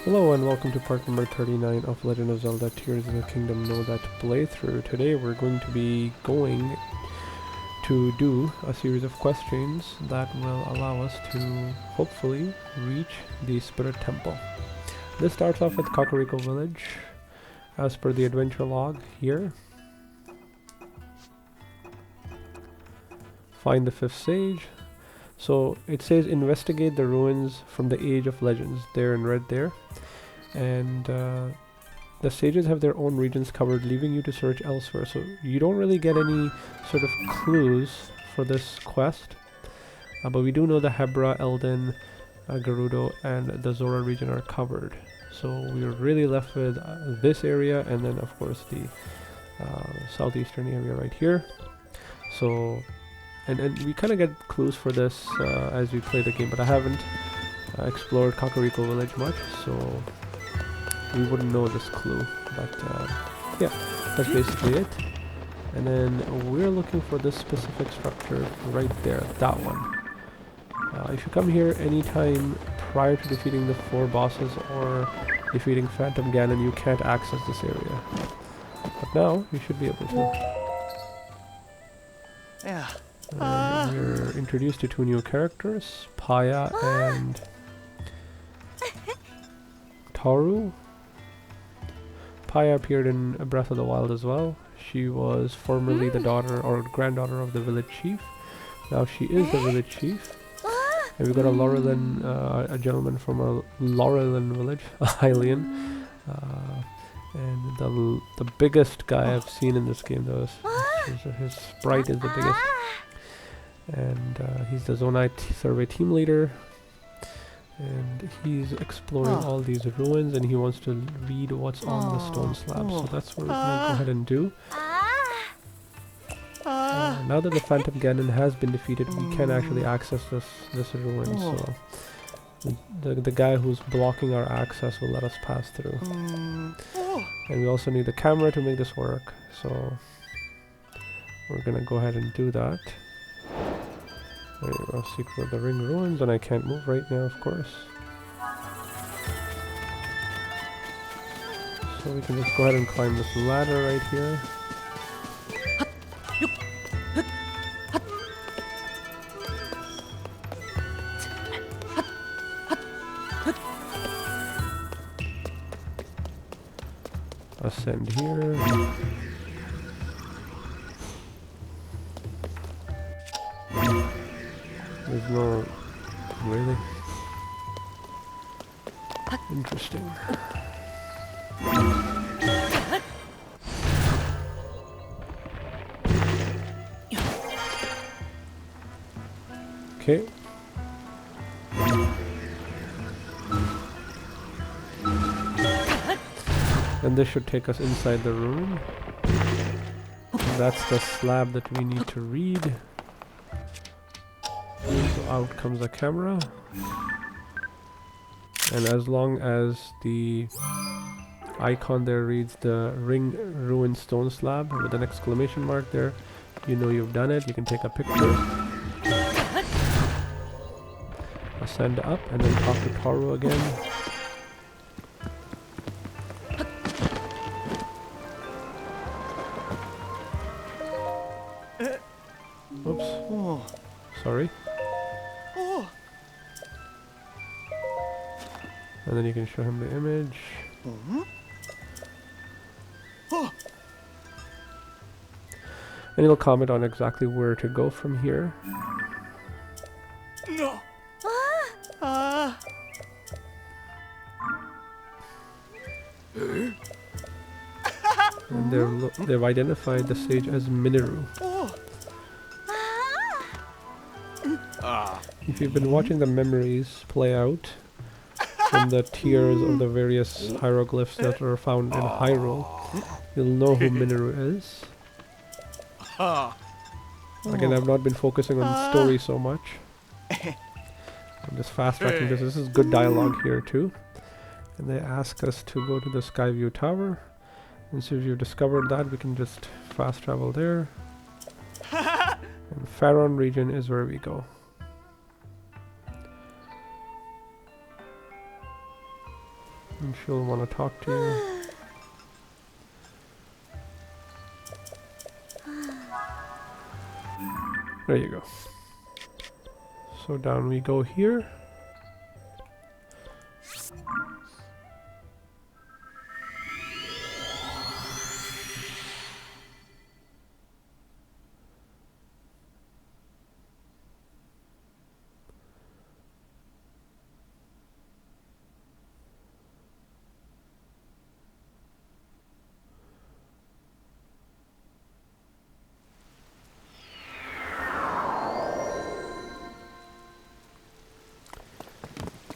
Hello and welcome to part number 39 of Legend of Zelda Tears of the Kingdom Know That playthrough. Today we're going to be going to do a series of questions that will allow us to hopefully reach the Spirit Temple. This starts off with Kakariko Village as per the adventure log here. Find the 5th sage. So it says investigate the ruins from the Age of Legends there in red there. And the sages have their own regions covered, leaving you to search elsewhere. So you don't really get any sort of clues for this quest. But we do know the Hebra, Elden, Gerudo, and the Zora region are covered. So we're really left with this area and then of course the southeastern area right here. So and we kind of get clues for this as we play the game, but I haven't explored Kakariko Village much, so we wouldn't know this clue. But yeah, that's basically it. And then we're looking for this specific structure right there, that one. If you come here anytime prior to defeating the 4 bosses or defeating Phantom Ganon, you can't access this area. But now you should be able to. Yeah. We're introduced to 2 new characters, Paya and Taru. Paya appeared in Breath of the Wild as well. She was formerly the daughter or granddaughter of the village chief. Now she is the village chief. And we got a Laurelin, a gentleman from a Laurelin village, a Hylian. And the biggest guy I've seen in this game, though, his sprite is the biggest. And he's the Zonai survey team leader. And he's exploring all these ruins and he wants to read what's on the stone slab. So that's what we're going to go ahead and do. Now that the Phantom Ganon has been defeated, we can actually access this ruin. So the guy who's blocking our access will let us pass through. And we also need the camera to make this work. So we're going to go ahead and do that. There you go, Secret of the Ring Ruins, and I can't move right now, of course. So we can just go ahead and climb this ladder right here. Ascend here. There's no... really? Interesting. Okay. And this should take us inside the room. That's the slab that we need to read. So out comes the camera. And as long as the icon there reads the ring ruined stone slab with an exclamation mark there, you know you've done it. You can take a picture. Ascend up and then talk to Taru again. Oops. Sorry. And then you can show him the image. And he'll comment on exactly where to go from here. No. And they've identified the sage as Minoru. If you've been watching the memories play out from the tiers of the various hieroglyphs that are found in Hyrule, you'll know who Minoru is. Again, I've not been focusing on story so much. I'm just fast tracking this. This is good dialogue here too. And they ask us to go to the Skyview Tower. And so if you've discovered that, we can just fast travel there. And Faron region is where we go. And she'll want to talk to you. There you go. So down we go here.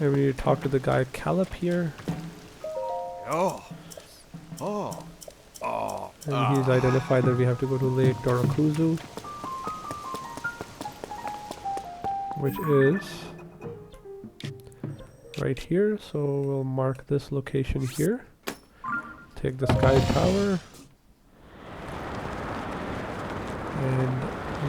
And we need to talk to the guy Calip here. Oh. And he's identified that we have to go to Lake Dorakuzu, which is right here. So we'll mark this location here. Take the Sky Tower. And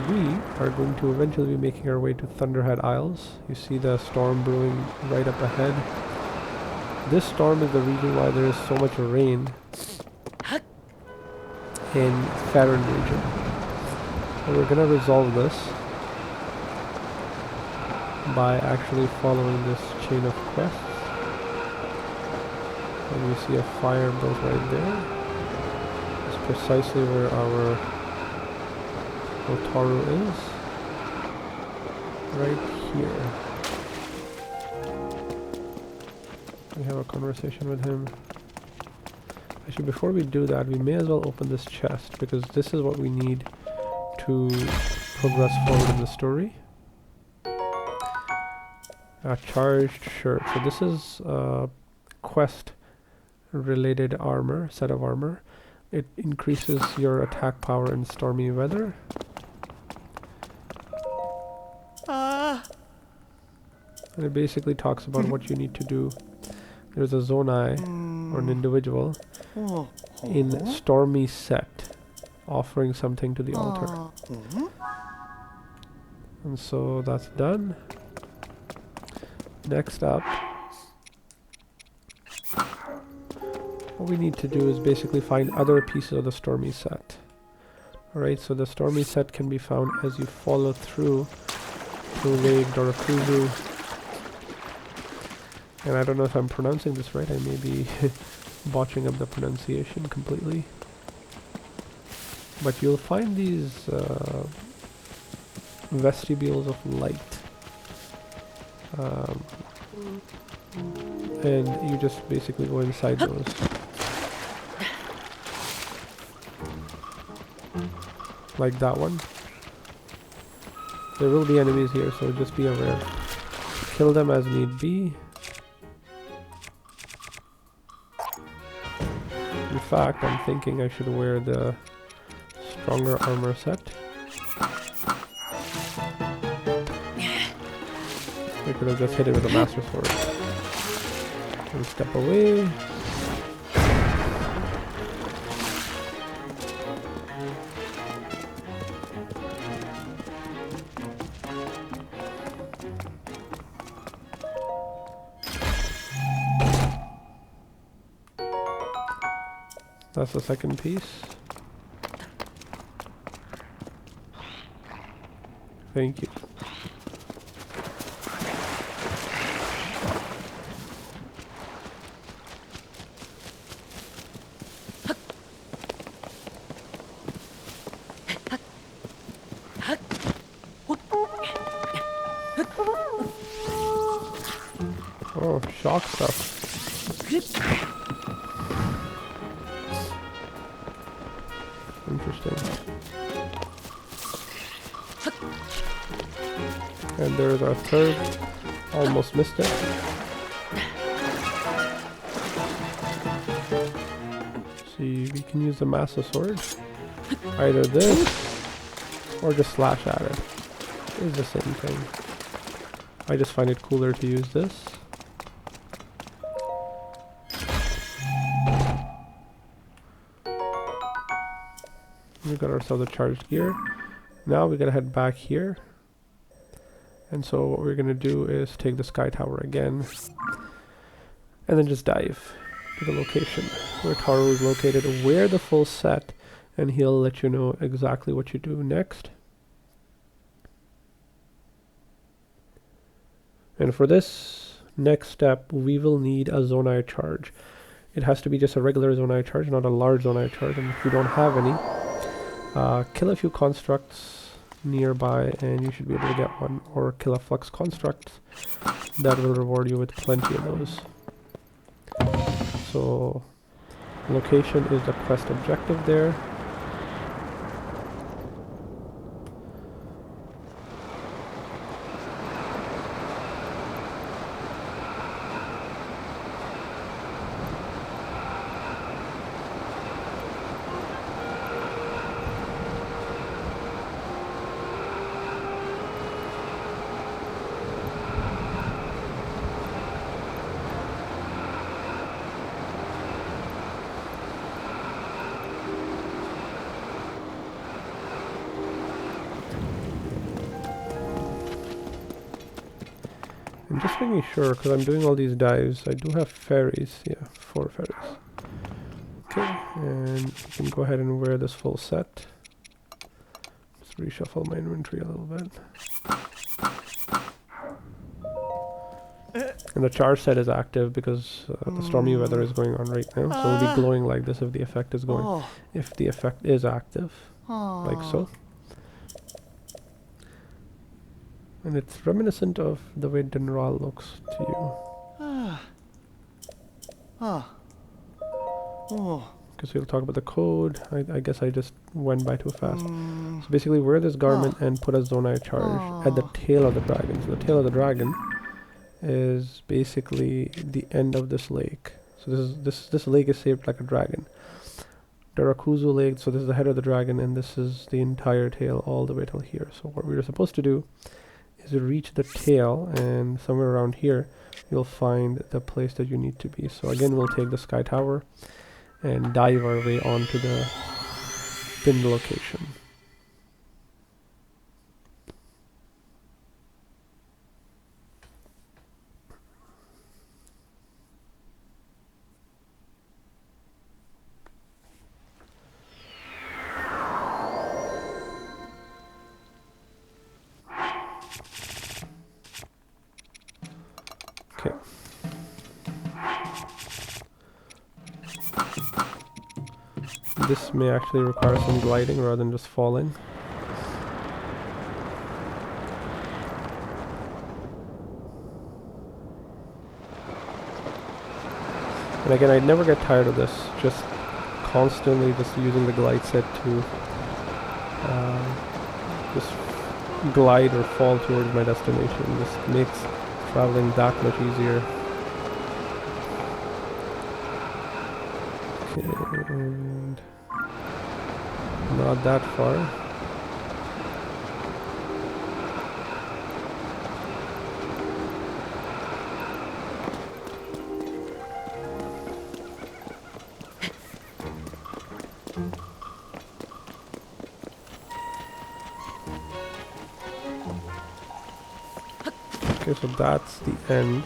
we are going to eventually be making our way to Thunderhead Isles. You see the storm brewing right up ahead. This storm is the reason why there is so much rain in Faron region. And we're gonna resolve this by actually following this chain of quests. And you see a fire built right there. It's precisely where our Otaru is. Right here. We have a conversation with him. Actually, before we do that, we may as well open this chest, because this is what we need to progress forward in the story. A charged shirt. So this is quest related armor, set of armor. It increases your attack power in stormy weather. And it basically talks about what you need to do. There's a zonai, or an individual, in stormy set, offering something to the altar. And so that's done. Next up, what we need to do is basically find other pieces of the stormy set. Alright, so the stormy set can be found as you follow through to Lake Dorakuzu. And I don't know if I'm pronouncing this right, I may be botching up the pronunciation completely. But you'll find these vestibules of light. And you just basically go inside those. Like that one. There will be enemies here, so just be aware. Kill them as need be. In fact, I'm thinking I should wear the stronger armor set. We could have just hit it with a master sword. And step away. That's the second piece. Thank you. Oh, shock stuff. Interesting. And there's our third. Almost missed it. See, we can use the master sword. Either this or just slash at it. It's the same thing. I just find it cooler to use this. We got ourselves a charged gear. Now we gotta head back here. And so what we're gonna do is take the Sky Tower again. And then just dive. to the location where Taru is located. Wear the full set and he'll let you know exactly what you do next. And for this next step, we will need a Zonai charge. It has to be just a regular Zonai charge, not a large Zonai charge. And if you don't have any, kill a few constructs nearby and you should be able to get one. Or kill a flux construct. That will reward you with plenty of those. So, location is the quest objective there. I'm just making sure, because I'm doing all these dives, I do have fairies. Yeah, 4 fairies. Okay, and you can go ahead and wear this full set. Just reshuffle my inventory a little bit. And the charge set is active because the stormy weather is going on right now, so it'll be glowing like this if the effect is going. If the effect is active, like so. And it's reminiscent of the way Dinral looks to you. Because we'll talk about the code. I guess I just went by too fast. So basically wear this garment and put a Zonai charge at the tail of the dragon. So the tail of the dragon is basically the end of this lake. So this lake is shaped like a dragon. Darakuzu Lake, so this is the head of the dragon and this is the entire tail all the way till here. So what we're supposed to do is reach the tail, and somewhere around here you'll find the place that you need to be. So again, we'll take the sky tower and dive our way onto the pinned location. Okay. This may actually require some gliding rather than just falling. And again, I never get tired of this, just constantly just using the glide set to just glide or fall towards my destination. Just makes traveling that much easier. Okay, and not that far. Okay, so that's the end.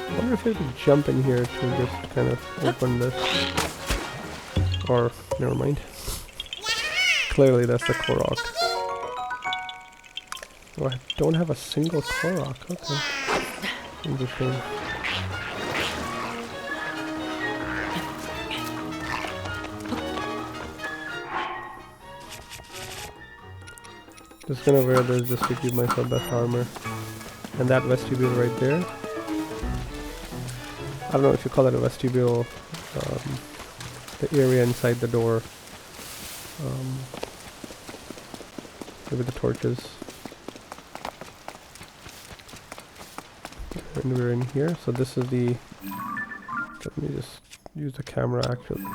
I wonder if I could jump in here to just kind of open this. Or, never mind. Clearly that's the Korok. Oh, I don't have a single Korok. Okay. Interesting. Just gonna wear this just to give myself best armor. And that vestibule right there. I don't know if you call it a vestibule. The area inside the door. With the torches. And we're in here. So this is the... Let me just use the camera actually.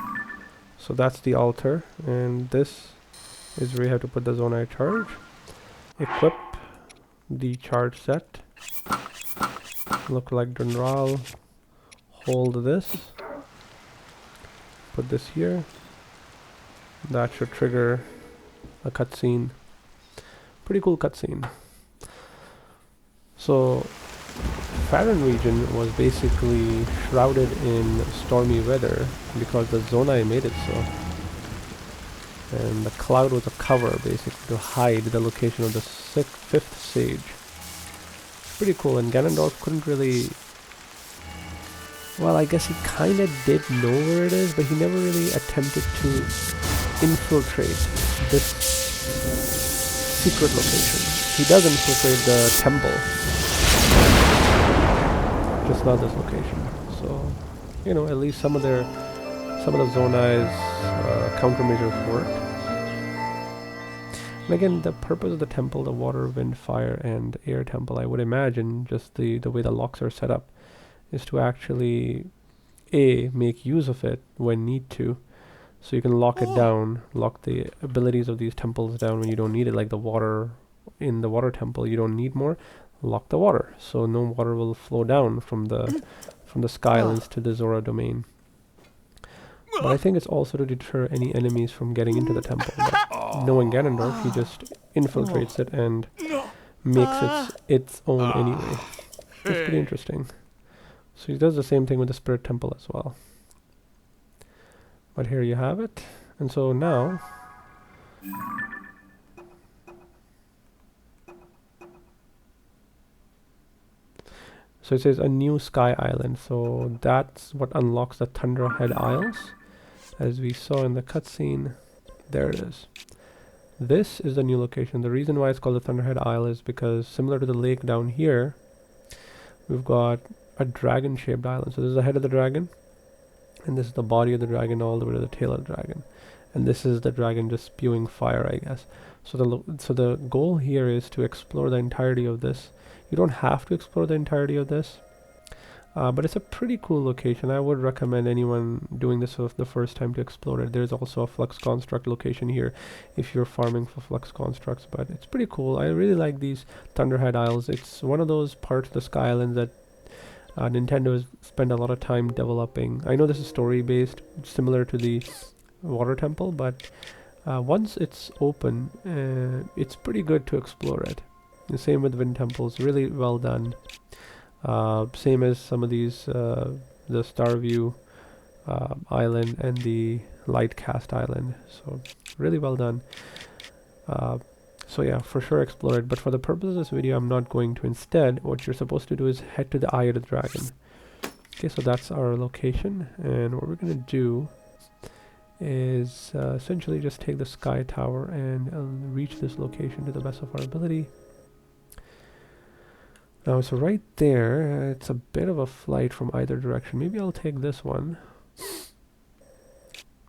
So that's the altar. And this is where you have to put the Zonai charge. Equip the charge set. Look like Dunral. Hold this. Put this here. That should trigger a cutscene. Pretty cool cutscene. So Faron region was basically shrouded in stormy weather because the Zonai made it so. And the cloud was a cover basically to hide the location of the fifth sage. Pretty cool, and Ganondorf couldn't really... Well, I guess he kinda did know where it is, but he never really attempted to infiltrate this secret location. He does infiltrate the temple, just not this location. So, you know, at least some of the Zonai's countermeasures worked. And again, the purpose of the temple, the water, wind, fire, and air temple, I would imagine, just the way the locks are set up, is to actually make use of it when need to. So you can lock it down, lock the abilities of these temples down when you don't need it, like the water in the water temple, you don't need more, lock the water. So no water will flow down from the Skylands to the Zora domain. But I think it's also to deter any enemies from getting into the temple. But knowing Ganondorf, he just infiltrates it and makes its own anyway. It's pretty interesting. So he does the same thing with the Spirit Temple as well. But here you have it. And so now... So it says a new Sky Island. So that's what unlocks the Thunderhead Isles. As we saw in the cutscene, there it is. This is the new location. The reason why it's called the Thunderhead Isle is because similar to the lake down here, we've got a dragon-shaped island. So this is the head of the dragon, and this is the body of the dragon all the way to the tail of the dragon. And this is the dragon just spewing fire, I guess. So the goal here is to explore the entirety of this. You don't have to explore the entirety of this. But it's a pretty cool location. I would recommend anyone doing this for the first time to explore it. There's also a Flux Construct location here if you're farming for Flux Constructs, but it's pretty cool. I really like these Thunderhead Isles. It's one of those parts of the Sky Islands that Nintendo has spent a lot of time developing. I know this is story-based, similar to the Water Temple, but once it's open, it's pretty good to explore it. The same with Wind Temples, really well done. Same as some of these, the Starview Island and the Lightcast Island. So really well done. So yeah, for sure explore it. But for the purpose of this video, I'm not going to. Instead, what you're supposed to do is head to the Eye of the Dragon. Okay, so that's our location. And what we're going to do is essentially just take the Sky Tower and reach this location to the best of our ability. Now, so right there, it's a bit of a flight from either direction. Maybe I'll take this one.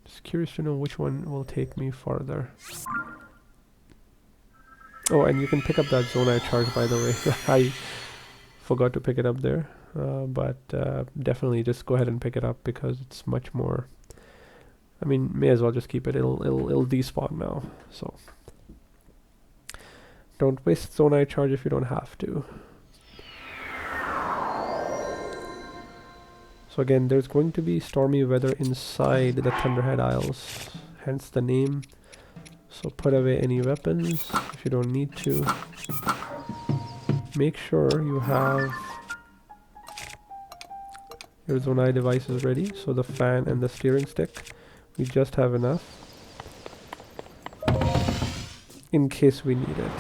Just curious to know which one will take me farther. Oh, and you can pick up that Zonai charge, by the way. I forgot to pick it up there. But definitely just go ahead and pick it up because it's much more... I mean, may as well just keep it. It'll despawn now, so... Don't waste Zonai charge if you don't have to. So again, there's going to be stormy weather inside the Thunderhead Isles, hence the name. So put away any weapons if you don't need to. Make sure you have your Zonai devices ready. So the fan and the steering stick, we just have enough in case we need it.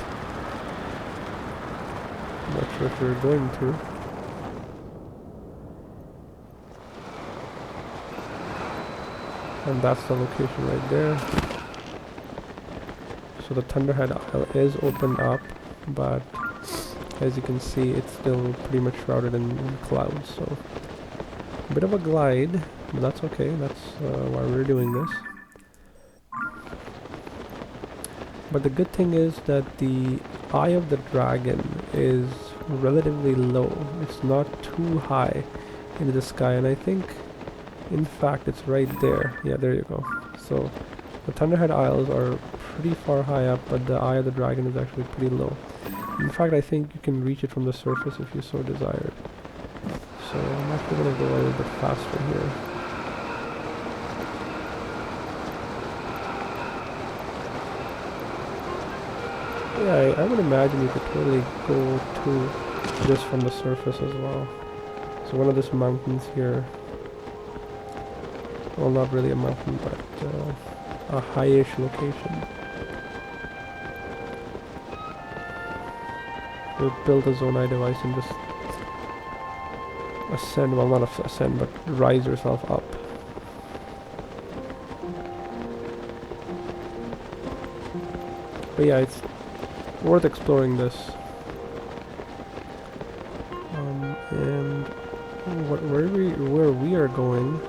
I'm not sure if we're going to. And that's the location right there. So the Thunderhead Isle is opened up, but as you can see, it's still pretty much shrouded in clouds. So a bit of a glide, but that's okay. That's why we're doing this. But the good thing is that the Eye of the Dragon is relatively low. It's not too high into the sky, and I think in fact it's right there. Yeah, there you go. So the Thunderhead Isles are pretty far high up, but the Eye of the Dragon is actually pretty low. In fact, I think you can reach it from the surface if you so desired. So I'm actually going to go a little bit faster here. Yeah, I would imagine you could totally go to just from the surface as well. So one of these mountains here, well, not really a mountain, but a high-ish location. You'll build a Zonai device and just ascend, well, not ascend, but rise yourself up. But yeah, it's worth exploring this. And where we are going.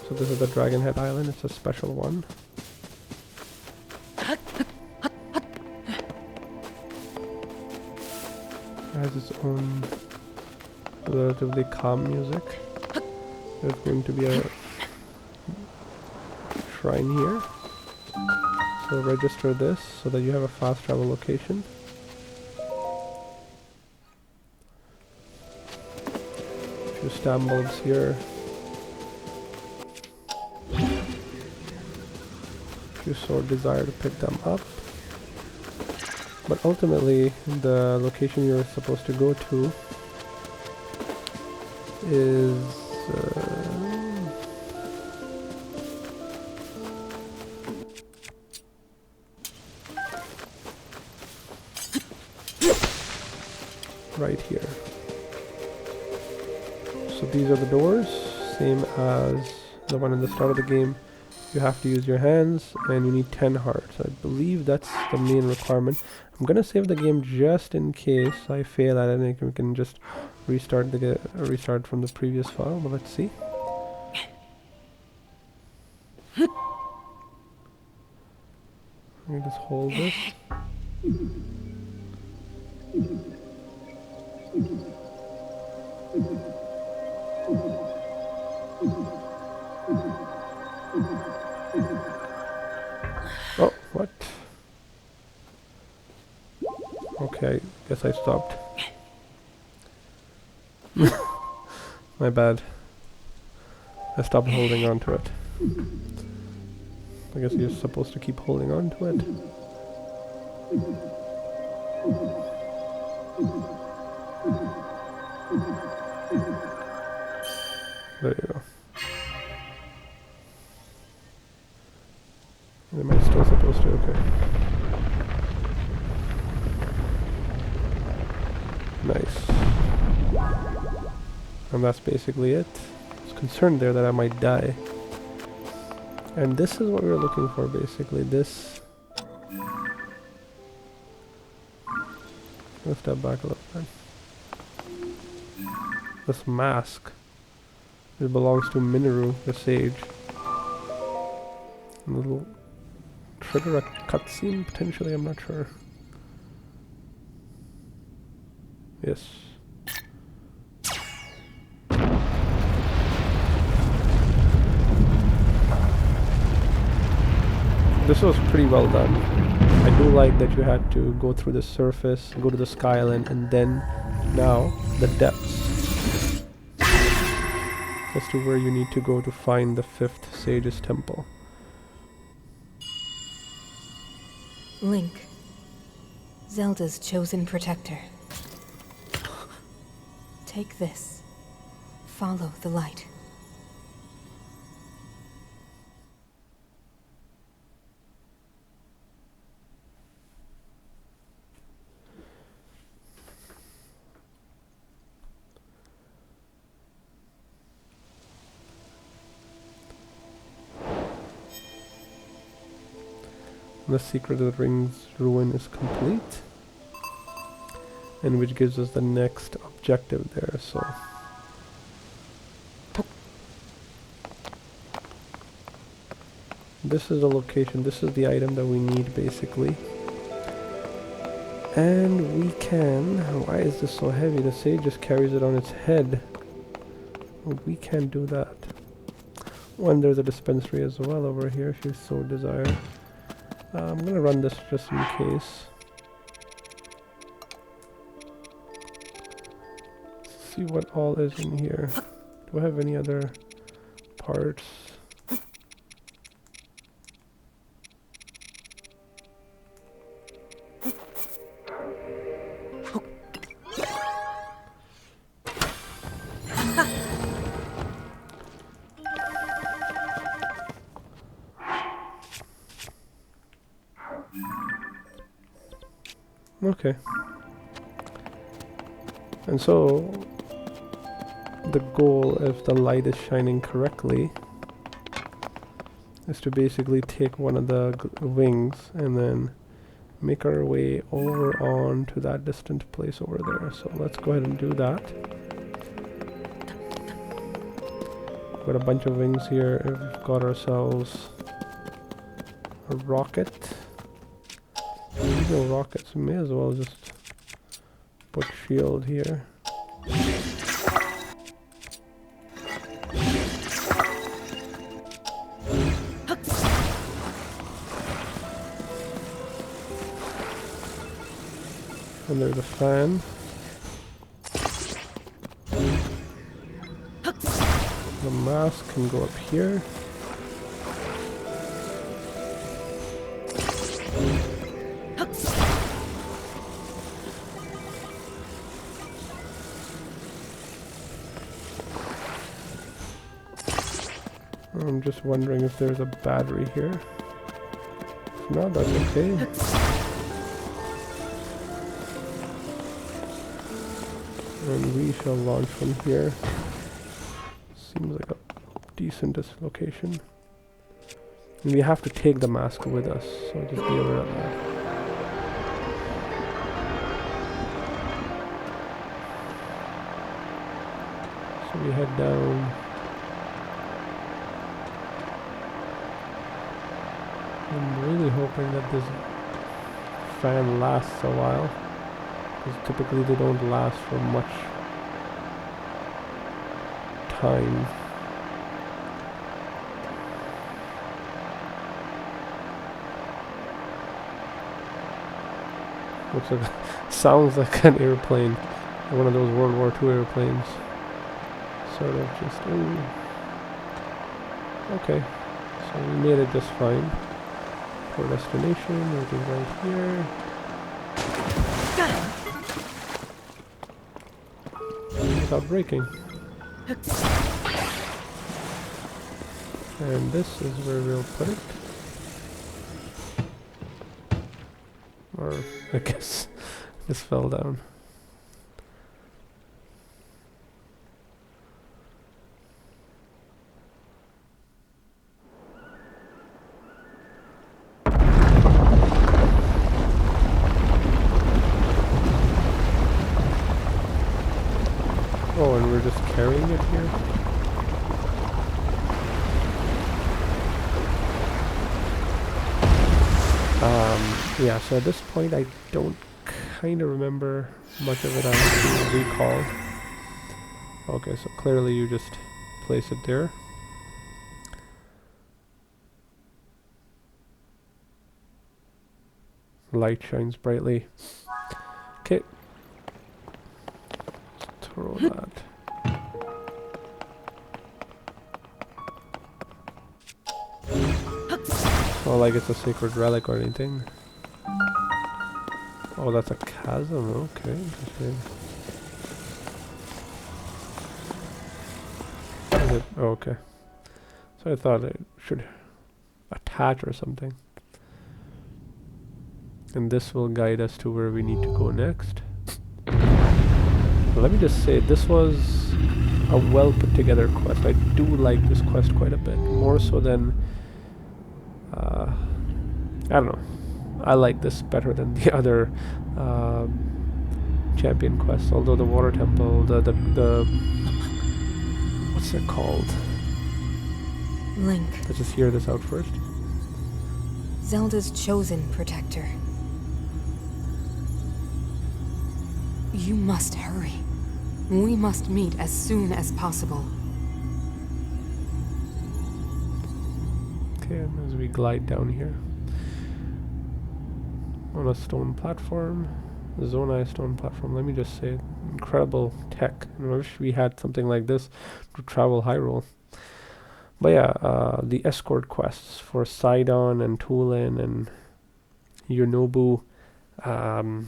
So this is the Dragonhead Island. It's a special one. It has its own relatively calm music. There's going to be a shrine here. So register this so that you have a fast travel location. A few stamp bulbs here. If you so desire to pick them up. But ultimately, the location you're supposed to go to is right here. So these are the doors, same as the one at the start of the game. You have to use your hands, and you need 10 hearts. I believe that's the main requirement. I'm gonna save the game just in case I fail at it, and we can just restart from the previous file. But let's see. Let me just hold this. Oh, what? Okay, guess I stopped. My bad. I stopped holding on to it. I guess you're supposed to keep holding on to it. There you go. Am I still supposed to? Okay. Nice. And that's basically it. I was concerned there that I might die. And this is what we were looking for, basically. This... Let's step back a little bit. This mask. It belongs to Minoru, the sage. A little... trigger a cutscene, potentially, I'm not sure. Yes. This was pretty well done. I do like that you had to go through the surface, go to the Sky Island, and then now the depths as to where you need to go to find the 5th Sage's Temple. Link, Zelda's chosen protector. Take this. Follow the light. The Secret of the Ring's ruin is complete, and which gives us the next objective there. So this is the location, this is the item that we need basically. And we can, why is this so heavy? The sage just carries it on its head. We can't do that. One, there's a dispensary as well over here if you so desire. I'm gonna run this just in case. See what all is in here. Do I have any other parts? Okay. And so the goal, if the light is shining correctly, is to basically take one of the wings and then make our way over on to that distant place over there. So let's go ahead and do that. Got a bunch of wings here. We've got ourselves a rocket. There's no rockets. We may as well just put shield here. And there's a fan. The mask can go up here. I'm just wondering if there's a battery here. If not, that's okay. And we shall launch from here. Seems like a decent location. And we have to take the mask with us, so just be aware of that. So we head down. I'm really hoping that this fan lasts a while, because typically they don't last for much time. Looks like sounds like an airplane, one of those World War II airplanes. Sort of just ooh. Okay, so we made it just fine. Our destination, which is right here. Without braking. And this is where we'll put it. Or I guess this fell down. Oh, and we're just carrying it here? Yeah, so at this point I don't kind of remember much of it. I recall. Okay, so clearly you just place it there. Light shines brightly. Okay. Throw that. Not like it's a sacred relic or anything. Oh, that's a chasm. Okay, interesting. Is it? Oh, okay. So I thought it should attach or something. And this will guide us to where we need to go next. Let me just say, this was a well put together quest. I do like this quest quite a bit. More so than... I don't know. I like this better than the other champion quests. Although the water temple, the what's it called? Link. Let's just hear this out first. Zelda's chosen protector. You must hurry. We must meet as soon as possible. Okay, and as we glide down here on a stone platform, the Zonai stone platform, let me just say, incredible tech. I wish we had something like this to travel Hyrule. But yeah, the escort quests for Sidon and Tulin and Yonobu, and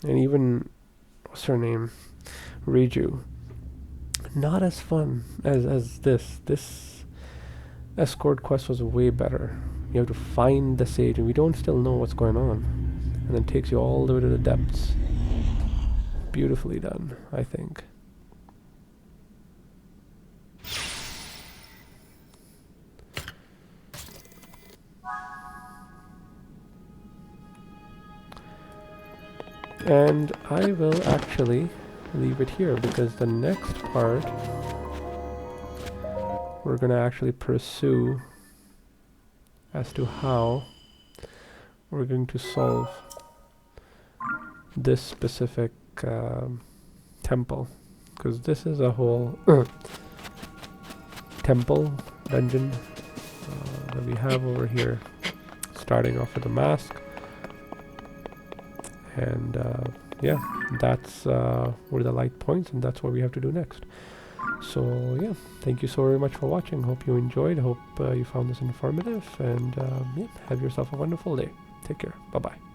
even, what's her name? Reiju. Not as fun as this. This escort quest was way better. You have to find the sage, and we don't still know what's going on. and then takes you all the way to the depths. Beautifully done, I think. And I will actually leave it here, because the next part we're gonna actually pursue as to how we're going to solve this specific temple, because this is a whole temple dungeon that we have over here, starting off with a mask. And yeah, that's where the light points, and that's what we have to do next. So yeah, thank you so very much for watching. Hope you enjoyed. Hope you found this informative, and yeah, have yourself a wonderful day. Take care. Bye bye.